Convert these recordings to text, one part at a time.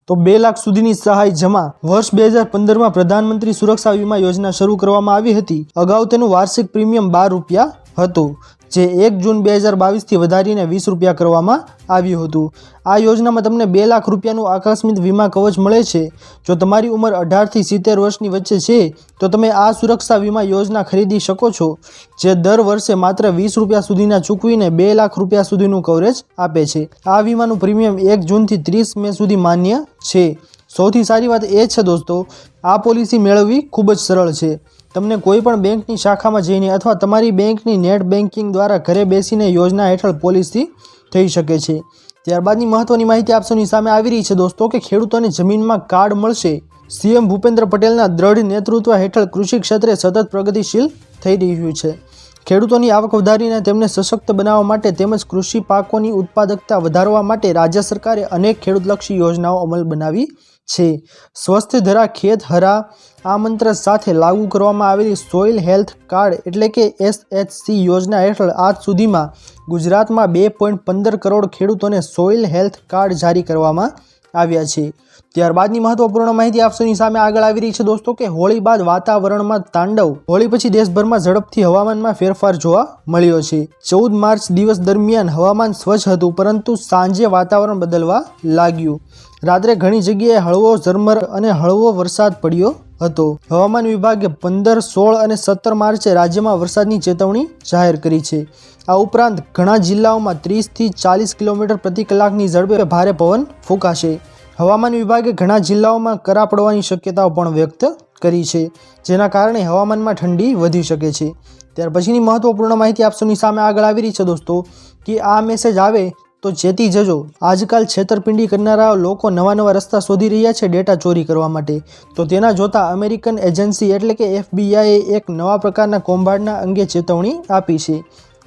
તો 2 લાખ સુધીની સહાય જમા વર્ષ 2015માં પ્રધાનમંત્રી સુરક્ષા વીમા યોજના શરૂ કરવામાં આવી હતી। અગાઉ તેનું વાર્ષિક પ્રીમિયમ 12 રૂપિયા હતું, જે 1 જૂન 2022થી વધારીને 20 રૂપિયા કરવામાં આવ્યું હતું। આ યોજનામાં તમને 2 લાખ રૂપિયાનું આકસ્મિક વીમા કવચ મળે છે। જો તમારી ઉંમર 18થી 70 વર્ષની વચ્ચે છે તો તમે આ સુરક્ષા વીમા યોજના ખરીદી શકો છો, જે દર વર્ષે માત્ર 20 રૂપિયા સુધીના ચૂકવીને 2 લાખ રૂપિયા સુધીનું કવરેજ આપે છે। આ વીમાનું પ્રીમિયમ 1 જૂનથી 30 મે સુધી માન્ય છે। સૌથી સારી વાત એ છે દોસ્તો, આ પોલિસી મેળવવી ખૂબ જ સરળ છે। તમને કોઈ પણ બેંકની શાખામાં જઈને અથવા તમારી બેંકની નેટ બેન્કિંગ દ્વારા ઘરે બેસીને યોજના હેઠળ પોલિસી થઈ શકે છે। ત્યારબાદની મહત્વની માહિતી આપ સૌની સામે આવી રહી છે દોસ્તો કે ખેડૂતોને જમીનમાં કાર્ડ મળશે। સીએમ ભૂપેન્દ્ર પટેલના દ્રઢ નેતૃત્વ હેઠળ કૃષિ ક્ષેત્રે સતત પ્રગતિશીલ થઈ રહ્યું છે। ખેડૂતોની આવક વધારીને તેમને સશક્ત બનાવવા માટે તેમજ કૃષિ પાકોની ઉત્પાદકતા વધારવા માટે રાજ્ય સરકારે અનેક ખેડૂતલક્ષી યોજનાઓ અમલ બનાવી છે। સ્વસ્થ ધરા ખેત હરા આ મંત્ર સાથે લાગુ કરવામાં આવેલી સોઇલ હેલ્થ કાર્ડ એટલે કે SHC યોજના હેઠળ આજ સુધીમાં ગુજરાતમાં 2.15 કરોડ ખેડૂતોને સોઇલ હેલ્થ કાર્ડ જારી કરવામાં આવ્યા છે। ત્યારબાદની મહત્વપૂર્ણ માહિતી આપ સૌની સામે આગળ આવી રહી છે દોસ્તો કે હોળી બાદ વાતાવરણમાં તાંડવ। હોળી પછી દેશભરમાં ઝડપથી હવામાનમાં ફેરફાર જોવા મળ્યો છે। 14 માર્ચ દિવસ દરમિયાન હવામાન સ્વચ્છ હતું, પરંતુ સાંજે વાતાવરણ બદલવા લાગ્યું। રાત્રે ઘણી જગ્યાએ હળવો ઝરમર અને હળવો વરસાદ પડ્યો હતો। હવામાન વિભાગે 15, 16 અને 17 માર્ચે રાજ્યમાં વરસાદની ચેતવણી જાહેર કરી છે। આ ઉપરાંત ઘણા જિલ્લાઓમાં 30થી 40 કિલોમીટર પ્રતિ કલાકની ઝડપે ભારે પવન ફૂંકાશે। હવામાન વિભાગે ઘણા જિલ્લાઓમાં કરા પડવાની શક્યતાઓ પણ વ્યક્ત કરી છે, જેના કારણે હવામાનમાં ઠંડી વધી શકે છે। ત્યાર પછીની મહત્વપૂર્ણ માહિતી આપ સૌની સામે આગળ આવી રહી છે દોસ્તો કે આ મેસેજ આવે તો ચેતી જજો। આજકાલ છેતરપિંડી કરનારા લોકો નવા રસ્તા શોધી રહ્યા છે ડેટા ચોરી કરવા માટે। તો તેના જોતા અમેરિકન એજન્સી એટલે કે FBI એક નવા પ્રકારના કૌભાંડના અંગે ચેતવણી આપી છે।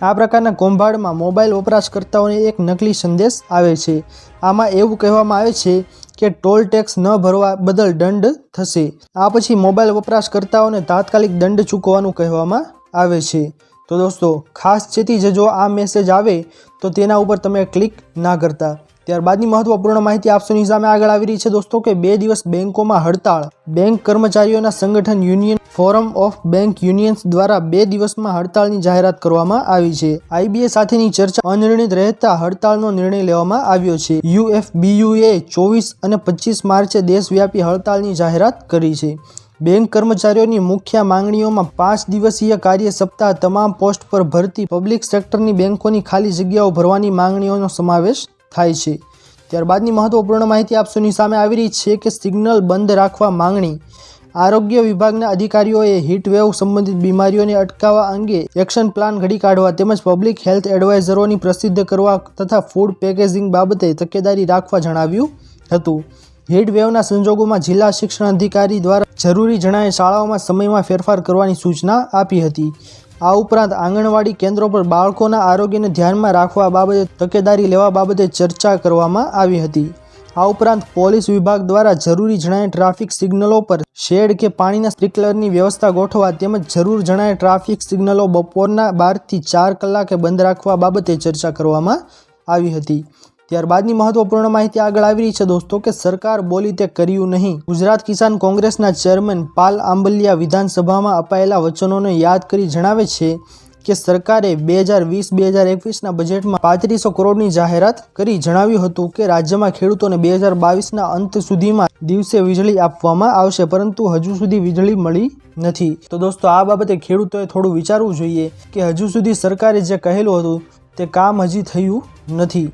આ પ્રકારના કૌભાંડમાં મોબાઈલ વપરાશકર્તાઓને એક નકલી સંદેશ આવે છે। આમાં એવું કહેવામાં આવે છે કે ટોલ ટેક્સ ન ભરવા બદલ દંડ થશે। આ પછી મોબાઈલ વપરાશકર્તાઓને તાત્કાલિક દંડ ચૂકવવાનું કહેવામાં આવે છે। તો દોસ્તો ખાસ ચેતી જજો, આ મેસેજ આવે તો તેના ઉપર તમે ક્લિક ના કરતા। ત્યારબાદની મહત્વપૂર્ણ માહિતી આપ સૌની સામે આગળ આવી રહી છે દોસ્તો કે 2 દિવસ બેંકોમાં હડતાળ। બેંક કર્મચારીઓના સંગઠન union forum of bank unions દ્વારા 2 દિવસમાં હડતાળની જાહેરાત કરવામાં આવી છે। IBA સાથેની ચર્ચા અનિર્ણિત રહેતા હડતાળનો નિર્ણય લેવામાં આવ્યો છે। UFBUએ 24 અને 25 માર્ચે દેશવ્યાપી હડતાળની જાહેરાત કરી છે। બેંક કર્મચારીઓની મુખ્ય માંગણીઓમાં 5 દિવસીય કાર્ય સપ્તાહ, તમામ પોસ્ટ પર ભરતી, પબ્લિક સેક્ટરની બેંકોની ખાલી જગ્યાઓ ભરવાની માંગણીઓનો સમાવેશ થાય છે। ત્યારબાદની મહત્વપૂર્ણ માહિતી આપ સૌની સામે આવી રહી છે કે સિગ્નલ બંધ રાખવા માંગણી। આરોગ્ય વિભાગના અધિકારીઓએ હીટવેવ સંબંધિત બીમારીઓને અટકાવવા અંગે એક્શન પ્લાન ઘડી કાઢવા તેમજ પબ્લિક હેલ્થ એડવાઇઝરોની પ્રસિદ્ધ કરવા તથા ફૂડ પેકેજિંગ બાબતે તકેદારી રાખવા જણાવ્યું હતું। હીટવેવના સંજોગોમાં જિલ્લા શિક્ષણ અધિકારી દ્વારા જરૂરી જણાય શાળાઓમાં સમયમાં ફેરફાર કરવાની સૂચના આપી હતી। આ ઉપરાંત આંગણવાડી કેન્દ્રો પર બાળકોના આરોગ્યને ધ્યાનમાં રાખવા બાબતે તકેદારી લેવા બાબતે ચર્ચા કરવામાં આવી હતી। આ ઉપરાંત પોલીસ વિભાગ દ્વારા જરૂરી જણાય ટ્રાફિક સિગ્નલો પર શેડ કે પાણીના સ્પ્રિંકલરની વ્યવસ્થા ગોઠવવા તેમજ જરૂર જણાય ટ્રાફિક સિગ્નલો બપોરના 12 થી 4 કલાકે બંધ રાખવા બાબતે ચર્ચા કરવામાં આવી હતી। ત્યારબાદની મહત્વપૂર્ણ માહિતી આગળ આવી રહી છે દોસ્તો કે સરકાર બોલી તે કર્યું નહીં। ગુજરાત કિસાન કોંગ્રેસના ચેરમેન પાલ આંબલિયા વિધાનસભામાં અપાયેલા વચનોને યાદ કરી જણાવે છે કે સરકારે 2020-2021ના બજેટમાં 3500 કરોડની જાહેરાત કરી જણાવ્યું હતું કે રાજ્યમાં ખેડૂતોને 2022ના અંત સુધીમાં દિવસે વીજળી આપવામાં આવશે, પરંતુ હજુ સુધી વીજળી મળી નથી। તો દોસ્તો આ બાબતે ખેડૂતોએ થોડું વિચારવું જોઈએ કે હજુ સુધી સરકારે જે કહેલું હતું તે કામ હજી થયું નથી।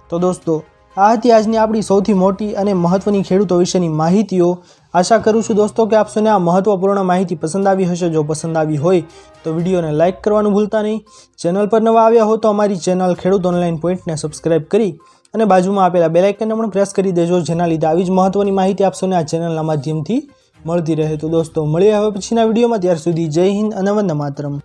તો દોસ્તો આ હતી આજની આપણી સૌથી મોટી અને મહત્વની ખેડૂતો વિશેની માહિતીઓ। આશા કરું છું દોસ્તો કે આપ સૌને આ મહત્વપૂર્ણ માહિતી પસંદ આવી હશે। જો પસંદ આવી હોય તો વિડીયોને લાઇક કરવાનું ભૂલતા નહીં। ચેનલ પર નવા આવ્યા હો તો અમારી ચેનલ ખેડૂત ઓનલાઈન પોઈન્ટને સબસ્ક્રાઇબ કરી અને બાજુમાં આપેલા બેલ આઇકનને પણ પ્રેસ કરી દેજો, જેના લીધે આવી જ મહત્વની માહિતી આપ સૌને આ ચેનલના માધ્યમથી મળતી રહે। તો દોસ્તો મળીએ હવે પછીના વિડીયોમાં, ત્યાર સુધી જય હિન્દ અને વંદે માતરમ।